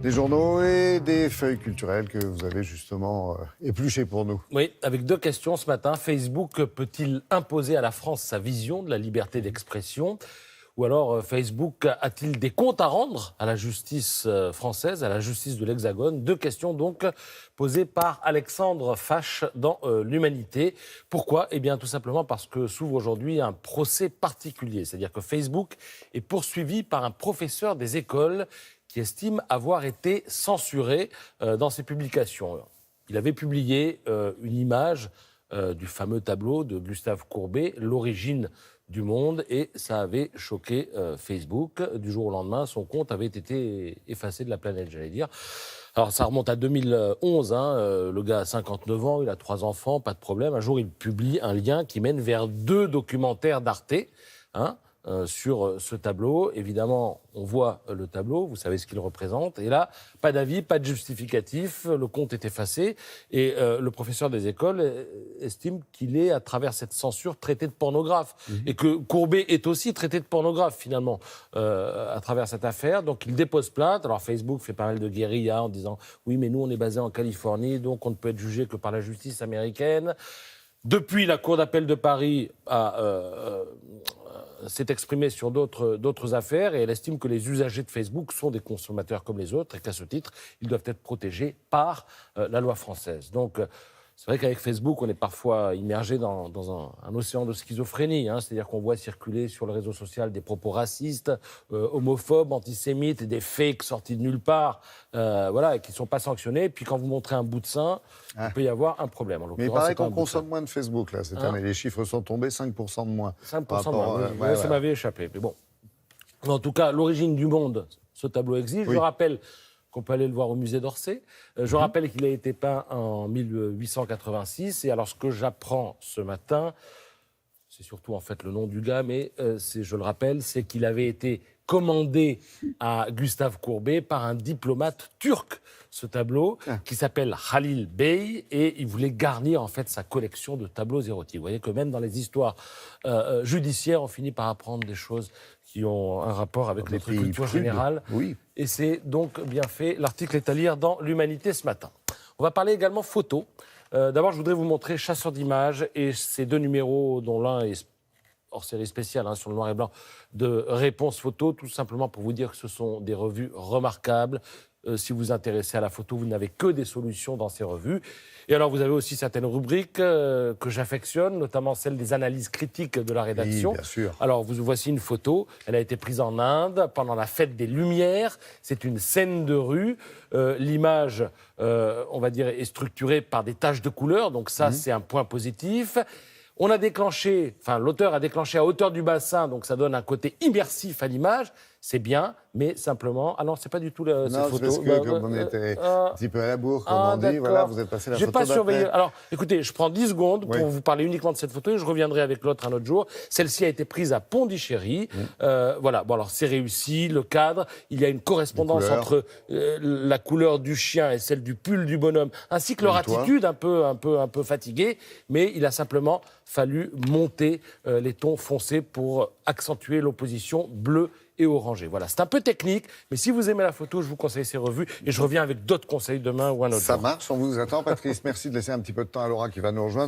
des journaux et des feuilles culturelles que vous avez justement épluchées pour nous. Oui, avec deux questions ce matin. Facebook peut-il imposer à la France sa vision de la liberté d'expression ? Ou alors Facebook a-t-il des comptes à rendre à la justice française, à la justice de l'Hexagone ? Deux questions donc posées par Alexandre Fache dans l'Humanité. Pourquoi ? Eh bien tout simplement parce que s'ouvre aujourd'hui un procès particulier. C'est-à-dire que Facebook est poursuivi par un professeur des écoles qui estime avoir été censuré dans ses publications. Il avait publié une image du fameux tableau de Gustave Courbet, L'origine du monde, et ça avait choqué Facebook. Du jour au lendemain, son compte avait été effacé de la planète, j'allais dire. Alors ça remonte à 2011, le gars a 59 ans, il a 3 enfants, pas de problème. Un jour, il publie un lien qui mène vers 2 documentaires d'Arte, sur ce tableau. Évidemment, on voit le tableau, vous savez ce qu'il représente. Et là, pas d'avis, pas de justificatif, le compte est effacé. Et le professeur des écoles estime qu'il est, à travers cette censure, traité de pornographe. Et que Courbet est aussi traité de pornographe, finalement, à travers cette affaire. Donc, il dépose plainte. Alors, Facebook fait pas mal de guérilla en disant « Oui, mais nous, on est basé en Californie, donc on ne peut être jugé que par la justice américaine ». Depuis, la Cour d'appel de Paris s'est exprimée sur d'autres affaires et elle estime que les usagers de Facebook sont des consommateurs comme les autres et qu'à ce titre, ils doivent être protégés par la loi française. Donc, c'est vrai qu'avec Facebook, on est parfois immergé dans un océan de schizophrénie. C'est-à-dire qu'on voit circuler sur le réseau social des propos racistes, homophobes, antisémites, et des fakes sortis de nulle part, et qui ne sont pas sanctionnés. Et puis quand vous montrez un bout de sein, il peut y avoir un problème. Mais il paraît qu'on consomme moins de Facebook là, cette année. Les chiffres sont tombés, 5% de moins. 5% de moins, ça m'avait échappé. Mais bon. En tout cas, l'origine du monde, ce tableau existe. Oui. Je rappelle qu'on peut aller le voir au musée d'Orsay. Je rappelle qu'il a été peint en 1886. Et alors, ce que j'apprends ce matin, c'est surtout en fait le nom du gars, mais je le rappelle, c'est qu'il avait été commandé à Gustave Courbet par un diplomate turc, ce tableau, qui s'appelle Halil Bey, et il voulait garnir en fait sa collection de tableaux érotiques. Vous voyez que même dans les histoires judiciaires, on finit par apprendre des choses qui ont un rapport avec notre culture générale. Oui. Et c'est donc bien fait. L'article est à lire dans l'Humanité ce matin. On va parler également photo. D'abord, je voudrais vous montrer Chasseurs d'images et ces 2 numéros, dont l'un est hors série spéciale, sur le noir et blanc, de Réponse Photo, tout simplement pour vous dire que ce sont des revues remarquables. Si vous vous intéressez à la photo, vous n'avez que des solutions dans ces revues. Et alors, vous avez aussi certaines rubriques que j'affectionne, notamment celle des analyses critiques de la rédaction. Oui, bien sûr. Alors, voici une photo. Elle a été prise en Inde pendant la fête des Lumières. C'est une scène de rue. L'image, on va dire, est structurée par des taches de couleur. Donc ça, c'est un point positif. On a déclenché, l'auteur a déclenché à hauteur du bassin, donc ça donne un côté immersif à l'image. C'est bien, mais simplement... Ah non, c'est pas du tout cette photo. Non, parce que comme on était un petit peu à la bourre, comme on dit, voilà, vous êtes passé la photo d'après. J'ai pas surveillé. Alors, écoutez, je prends 10 secondes pour vous parler uniquement de cette photo et je reviendrai avec l'autre un autre jour. Celle-ci a été prise à Pondichéry. Voilà, bon alors c'est réussi, le cadre, il y a une correspondance entre la couleur du chien et celle du pull du bonhomme, ainsi que leur attitude un peu fatiguée, mais il a simplement fallu monter les tons foncés pour accentuer l'opposition bleue et orangé. Voilà, c'est un peu technique, mais si vous aimez la photo, je vous conseille ces revues et je reviens avec d'autres conseils demain ou un autre jour. Ça marche, on vous attend, Patrice. Merci de laisser un petit peu de temps à Laura qui va nous rejoindre.